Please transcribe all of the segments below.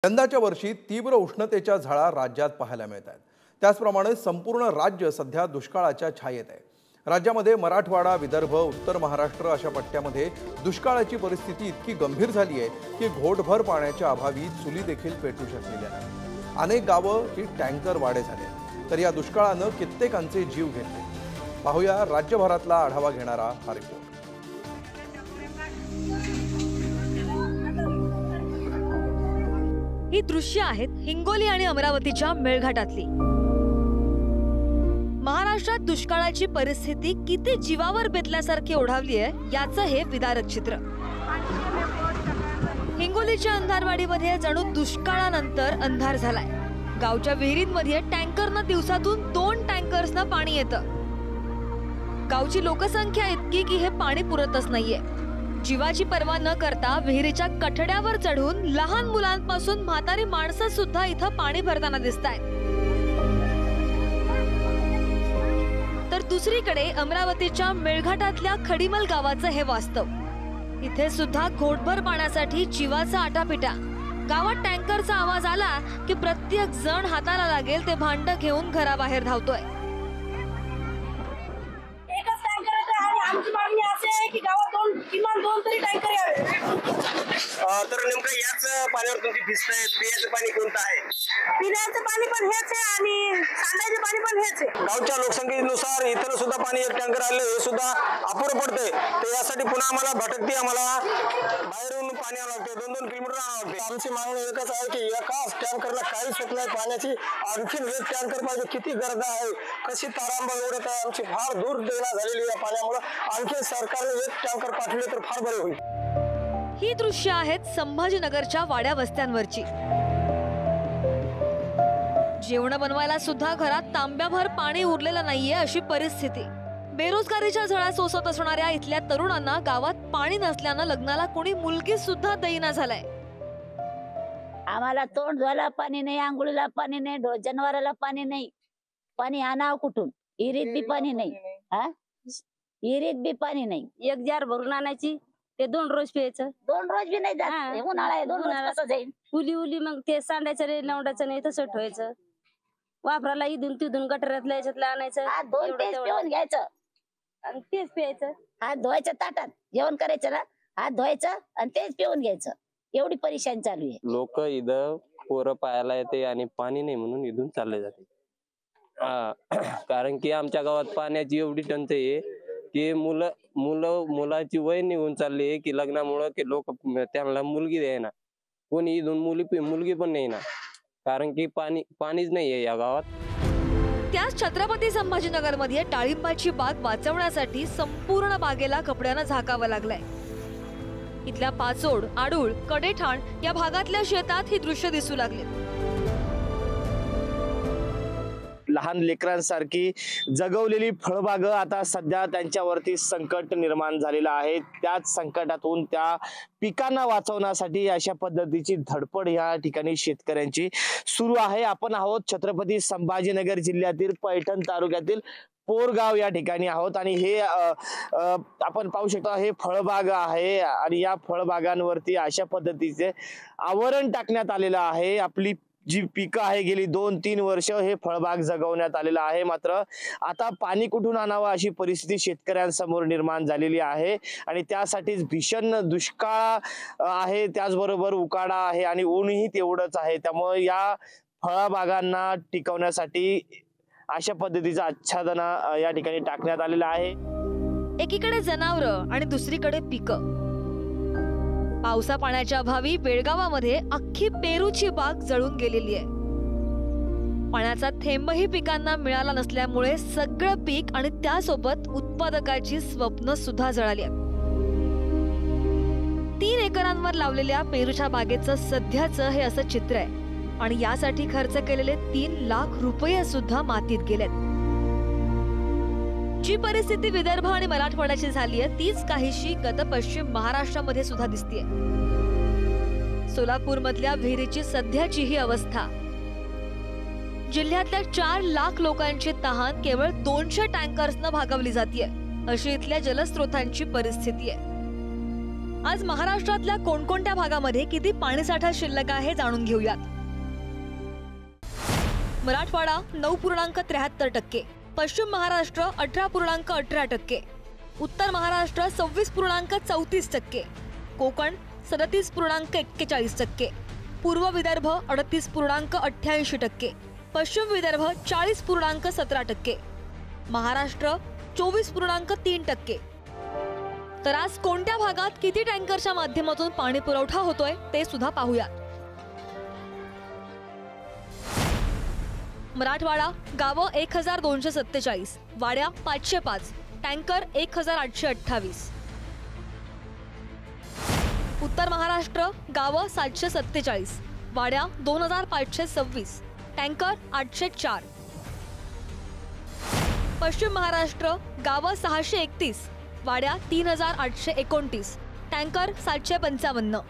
यंदाच्या वर्षी तीव्र उष्णतेच्या झळा राज्यात पाहायला मिळत आहेत। त्याचप्रमाणे संपूर्ण राज्य सध्या दुष्काळाच्या छायेत आहे। राज्यामध्ये मराठवाडा, विदर्भ, उत्तर महाराष्ट्र अशा पट्ट्यामध्ये दुष्काळाची परिस्थिती इतकी गंभीर झाली आहे की घोटभर पाण्याच्या अभावी चुली देखील पेटू शकलेल्या नाहीत। अनेक गावं ही टँकर वाडे झाले, तर या दुष्काळानं कित्येकांचे जीव घेतले। पाहूया राज्यभरातला आढावा घेणारा हा रिपोर्ट। ही दृश्य आहेत हिंगोली आणि अमरावतीच्या मेळघाटातली। महाराष्ट्रात दुष्काळाची परिस्थिती किती जीवावर बेतल्यासारखी ओढावली आहे याचं हे विदारक चित्र। हिंगोलीच्या अंधारवाडीमध्ये जणू दुष्काळानंतर अंधार झालाय। गावच्या विहिरींमध्ये टँकरनं दिवसातून 2 टँकर्सनं पाणी येतं। गावची लोकसंख्या इतकी की हे पाणी पुरतच नाहीये। जीवाची पर्वा न करता विहिरीच्या कठड्यावर चढून लहान मुलांपासून म्हातारी माणसं सुद्धा इथं पाणी भरताना दिसतायत। तर दुसरीकडे अमरावतीच्या मेळघाटातल्या खडीमल गावाचं हे वास्तव। इथे सुद्धा घोटभर पाण्यासाठी जीवाचा आटापिटा। गावात टँकरचा आवाज आला की प्रत्येक जण हाताला लागेल ते भांड घेऊन घराबाहेर धावतोय। एकच टँकर येतो आणि आमची मागणी अशी आहे की गावात किमान 2 तरी टँकर यावे। तर नेमकं याच पाण्यावर तुमची भिस्त आहे। पिण्याचं पाणी कोणतं आहे? पिण्याचं पाणी पण हेच आहे आणि सांडायचं पाणी पण हेच आहे। गावच्या लोकसंख्येनुसार इतर सुद्धा पाणी एक टँकर आले हे सुद्धा अपुरं पडतंय। तर यासाठी पुन्हा आम्हाला भटकती आम्हाला बाहेरून पाणी आणावं लागते, 2-2 किलोमीटर आणावं लागते। आमची मागणी एकच आहे की एका टँकरला काहीच होत नाही पाण्याची, आणखीन एक टँकर पाहिजे। किती गरज आहे, कशी तारांबळ उडत आहे, आमची फार दूर दैना झालेली या पाण्यामुळे। आणखी सरकारने एक टँकर पाठवले तर फार बरे होईल। ही दृश्य आहेत संभाजीनगरच्या वाड्या वस्त्यांवरची। जेवण बनवायला सुद्धा घरात तांब्याभर पाणी उरलेलं नाहीये अशी परिस्थिती। बेरोजगारीच्या झळा सोसत असणाऱ्या इथल्या तरुणांना गावात पाणी नसल्यानं लग्नाला कोणी मुलगी सुद्धा देईना झालाय। आम्हाला तोंड धुवायला पाणी नाही, आंघोळीला पाणी नाही, जनावराला पाणी नाही। पाणी आणावं कुठून? विहिरीत बी पाणी नाही। विहिरीत बी पाणी नाही। 1 जार भरून आणायची, ते 2 रोज प्यायचं। 2 रोज बी नाही जात, उन्हाळा आहे, 2 रोज कसं जाईल? उली मग ते सांडायचं रे, लावडायचं नाही, तसं ठेवायचं। वापराला इथून तिथून गटारातल्या याच्यातलं आणायचं, 2 पेज पिऊन घ्यायचं आणि तेच प्यायचं। हात धुवायचं, ताटात जेवण करायचं ना, हात धुवायचं आणि तेच पिऊन घ्यायचं। एवढी परेशानी चालू आहे। लोक इथं पोरं पाहायला येते आणि पाणी नाही म्हणून इथून चालले जाते। कारण की आमच्या गावात पाण्याची एवढी टंचाई आहे की मुलाची वय निघून चालली आहे की लग्नामुळे की लोक त्यांना मुलगी द्यायना, कोणी इथून मुलगी पण नाही ना, कारण की पाणीच नाहीये या गावात। त्याच छत्रपती संभाजीनगर मध्ये डाळिंबाची बाग वाचवण्यासाठी संपूर्ण बागेला कपड्यानं झाकावं लागलंय। इथल्या पाचोड, आडूळ, कडेठाण या भागातल्या शेतात ही दृश्य दिसू लागले। लहान लेकरांसारखी जगवलेली फळबाग आता सध्या त्यांच्यावरती संकट निर्माण झालेलं आहे। त्याच संकटातून त्या पिकांना वाचवण्यासाठी अशा पद्धतीची धडपड या ठिकाणी शेतकऱ्यांची सुरू आहे। आपण आहोत छत्रपती संभाजीनगर जिल्ह्यातील पैठण तालुक्यातील पोरगाव या ठिकाणी आहोत आणि हे आपण पाहू शकता हे फळबाग आहे आणि या फळबागांवरती अशा पद्धतीचे आवरण टाकण्यात आलेलं आहे। आपली जी पिकं आहे गेली 2-3 वर्ष हे फळबाग जगवण्यात आलेलं आहे, मात्र आता पाणी कुठून आणावं अशी परिस्थिती शेतकऱ्यांसमोर निर्माण झालेली आहे आणि त्यासाठीच भीषण दुष्काळ आहे, त्याचबरोबर उकाडा आहे आणि ऊनही तेवढंच आहे। त्यामुळे या फळबागांना टिकवण्यासाठी अशा पद्धतीचं आच्छादन या ठिकाणी टाकण्यात आलेलं आहे। एकीकडे जनावरं आणि दुसरीकडे पिकं। पावसा पाण्याच्या अभावी बेळगावामध्ये अख्खी पेरूची बाग जळून गेलेली आहे। पाण्याचा थेंबही पिकांना मिळाला नसल्यामुळे सगळं पीक आणि त्यासोबत उत्पादकाची स्वप्न सुद्धा जळाली आहेत। 3 एकरांवर लावलेल्या पेरूच्या बागेचं सध्याचं हे असं चित्र आहे आणि यासाठी खर्च केलेले 3 लाख रुपये सुद्धा मातीत गेलेत। जी परिस्थिती विदर्भ आणि मराठवाड्याची झाली आहे तीच काहीशी गत पश्चिम महाराष्ट्रामध्ये सुद्धा दिसतेय। सोलापूर मधल्या विहिरीची सध्याची ही अवस्था। जिल्ह्यातल्या 4 लाख लोकांची तहान केवळ 200 टँकर्सनं भागवली जातीये अशी इथल्या जलस्रोतांची परिस्थिती आहे। आज महाराष्ट्रातल्या कोणकोणत्या भागामध्ये किती पाणीसाठा शिल्लक आहे जाणून घेऊयात। मराठवाडा 9.73%, पश्चिम महाराष्ट्र 18.18%, उत्तर महाराष्ट्र 26.34%, कोकण 37.41%, पूर्व विदर्भ 38.88%, पश्चिम विदर्भ 40.17%, महाराष्ट्र 24.3%। तर आज कोणत्या भागात किती टँकरच्या माध्यमातून पाणी पुरवठा होतोय ते सुद्धा पाहूयात। मराठवाडा गावं 1247, वाड्या 505, टँकर 1828। उत्तर महाराष्ट्र गावं 747, वाड्या 2526, टँकर 804। पश्चिम महाराष्ट्र गावं 631, वाड्या 3829, टँकर 755।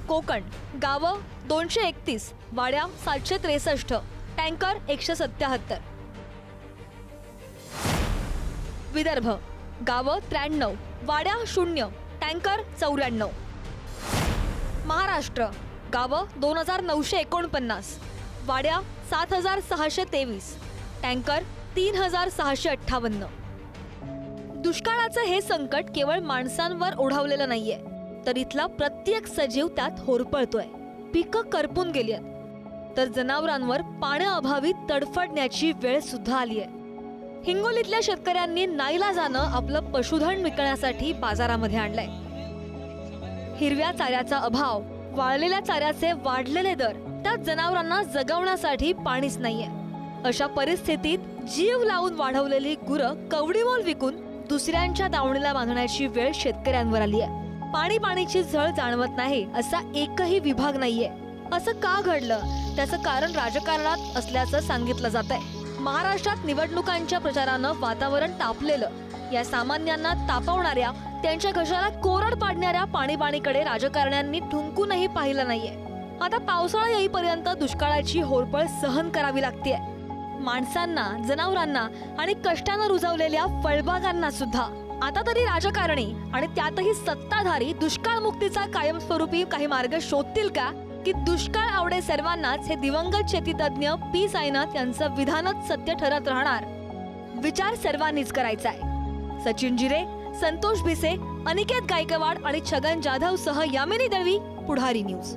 कोकण गावं 231, वाड्या 763, टँकर 177। विदर्भ गावं 93, वाड्या 0, टँकर 94। महाराष्ट्र गावं 2949, वाड्या 7623, टँकर 3658। दुष्काळाचं हे संकट केवळ माणसांवर ओढावलेलं नाहीये, तर इथला प्रत्येक सजीव त्यात होरपळतोय। पिकं करपून गेलीत, तर जनावरांवर पाण्याअभावी तडफडण्याची वेळ सुद्धा आलीय। हिंगोलीतल्या शेतकऱ्यांनी नाईलाजानं आपलं पशुधन विकण्यासाठी बाजारामध्ये आणलंय। हिरव्या चाऱ्याचा अभाव, वाळलेल्या चाऱ्याचे वाढलेले दर, त्यात जनावरांना जगवण्यासाठी पाणीच नाहीये। अशा परिस्थितीत जीव लावून वाढवलेली गुरं कवडीमोल विकून दुसऱ्यांच्या दावणीला बांधण्याची वेळ शेतकऱ्यांवर आली आहे। पाणीची झळ जाणवत नाही असा एकही विभाग नाहीये। असं का घडलं त्याचं कारण राजकारणात असल्याचं सांगितलं जातंय। महाराष्ट्रात निवडणुकांच्या प्रचारानं वातावरण तापलेलं, या सामान्यांना तापवणाऱ्या, त्यांच्या घशाला कोरड पाडणाऱ्या पाणीकडे राजकारण्यांनी ठुंकूनही पाहिलं नाहीये। आता पावसाळा येईपर्यंत दुष्काळाची होरपळ सहन करावी लागतेय। माणसांना, जनावरांना आणि कष्टानं रुजवलेल्या फळबागांना सुद्धा। आता तरी राजकारणी आणि त्यातही सत्ताधारी दुष्काळ मुक्तीचा कायमस्वरूपी काही मार्ग शोधतील का, की दुष्काळ आवडे सर्वांनाच हे दिवंगत शेतीतज्ञ पी साईनाथ यांचं विधानच सत्य ठरत राहणार? विचार सर्वांनीच करायचा आहे। सचिन जिरे, संतोष भिसे, अनिकेत गायकवाड आणि छगन जाधव सह यामिनी दळवी, पुढारी न्यूज।